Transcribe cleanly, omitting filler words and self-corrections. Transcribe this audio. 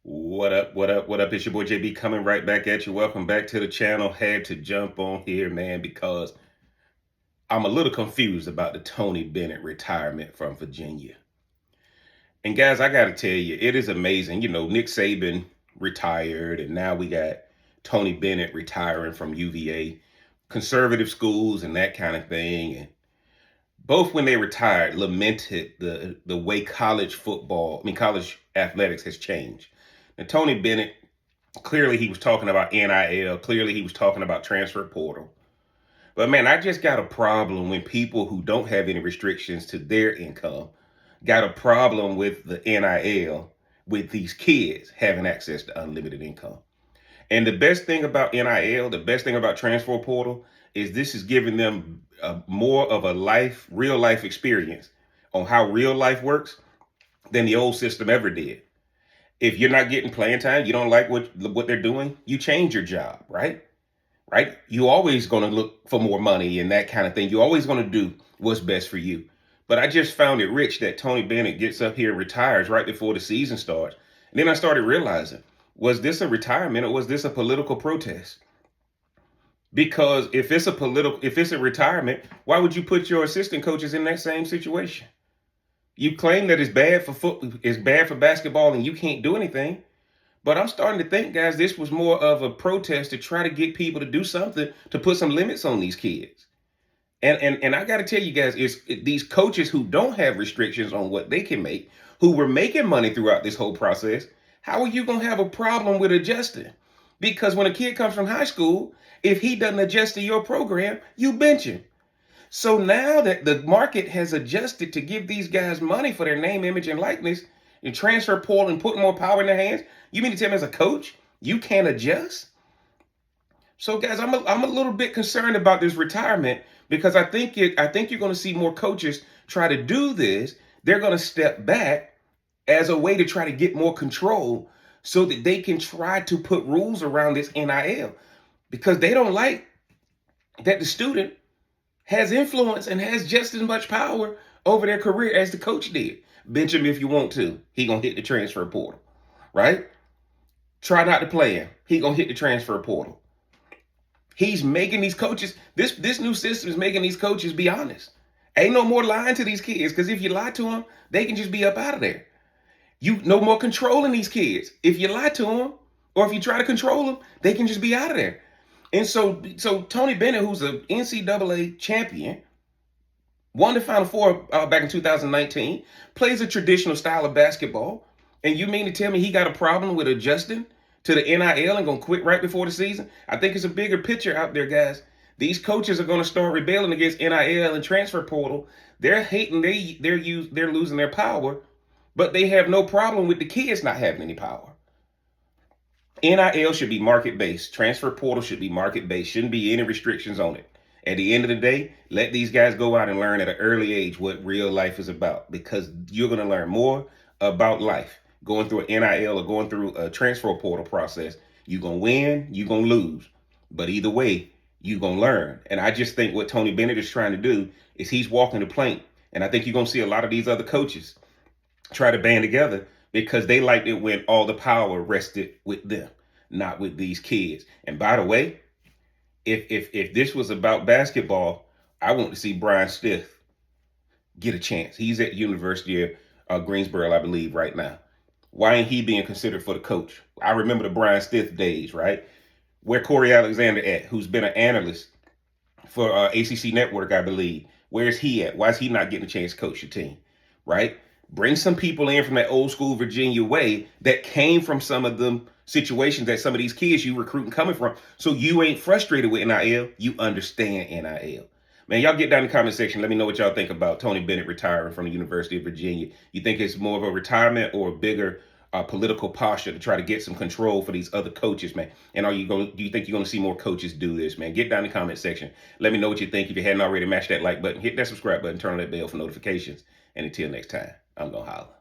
What up? What up? What up? It's your boy JB coming right back at you. Welcome back to the channel. Had to jump on here, man, because I'm a little confused about the Tony Bennett retirement from Virginia. And guys, I got to tell you, it is amazing. You know, Nick Saban retired, and now we got Tony Bennett retiring from UVA, conservative schools and that kind of thing. And both when they retired lamented the way college athletics has changed. Now, Tony Bennett, clearly he was talking about NIL. Clearly he was talking about transfer portal. But man, I just got a problem when people who don't have any restrictions to their income got a problem with the NIL with these kids having access to unlimited income. And the best thing about NIL, the best thing about transfer portal is this is giving them more of a real life experience on how real life works than the old system ever did. If you're not getting playing time, you don't like what they're doing, you change your job, right? Right? You always going to look for more money and that kind of thing. You're always going to do what's best for you. But I just found it rich that Tony Bennett gets up here and retires right before the season starts. And then I started realizing, was this a retirement or was this a political protest? Because if it's a retirement, why would you put your assistant coaches in that same situation? You claim that it's bad for basketball and you can't do anything. But I'm starting to think, guys, this was more of a protest to try to get people to do something to put some limits on these kids. And I got to tell you guys, these coaches who don't have restrictions on what they can make, who were making money throughout this whole process, how are you going to have a problem with adjusting? Because when a kid comes from high school, if he doesn't adjust to your program, you bench him. So now that the market has adjusted to give these guys money for their name, image, and likeness, and transfer portal and put more power in their hands, you mean to tell me as a coach, you can't adjust? So guys, I'm a little bit concerned about this retirement because I think you're going to see more coaches try to do this. They're going to step back as a way to try to get more control so that they can try to put rules around this NIL because they don't like that the student has influence and has just as much power over their career as the coach did. Bench him if you want to. He going to hit the transfer portal, right? Try not to play him. He going to hit the transfer portal. He's making these coaches, this new system is making these coaches be honest. Ain't no more lying to these kids because if you lie to them, they can just be up out of there. You no more controlling these kids. If you lie to them or if you try to control them, they can just be out of there. And so Tony Bennett, who's an NCAA champion, won the Final Four back in 2019, plays a traditional style of basketball. And you mean to tell me he got a problem with adjusting to the NIL and going to quit right before the season? I think it's a bigger picture out there, guys. These coaches are going to start rebelling against NIL and transfer portal. They're hating, they're losing their power, but they have no problem with the kids not having any power. NIL should be market-based. Transfer portal should be market-based. Shouldn't be any restrictions on it. At the end of the day, let these guys go out and learn at an early age what real life is about because you're going to learn more about life going through an NIL or going through a transfer portal process. You're going to win, you're going to lose. But either way, you're going to learn. And I just think what Tony Bennett is trying to do is he's walking the plank. And I think you're going to see a lot of these other coaches try to band together because they liked it when all the power rested with them, not with these kids. And by the way, if this was about basketball, I want to see Brian Stith get a chance. He's at University of Greensboro, I believe, right now. Why ain't he being considered for the coach? I remember the Brian Stith days, right? Where Corey Alexander at, who's been an analyst for ACC Network, I believe. Where's he at? Why is he not getting a chance to coach your team, right? Bring some people in from that old school Virginia way that came from some of them situations that some of these kids you recruiting coming from. So you ain't frustrated with NIL. You understand NIL. Man, y'all get down in the comment section. Let me know what y'all think about Tony Bennett retiring from the University of Virginia. You think it's more of a retirement or a bigger political posture to try to get some control for these other coaches, man? And do you think you're going to see more coaches do this, man? Get down in the comment section. Let me know what you think. If you hadn't already, mash that like button, hit that subscribe button, turn on that bell for notifications. And until next time, I'm going to holler.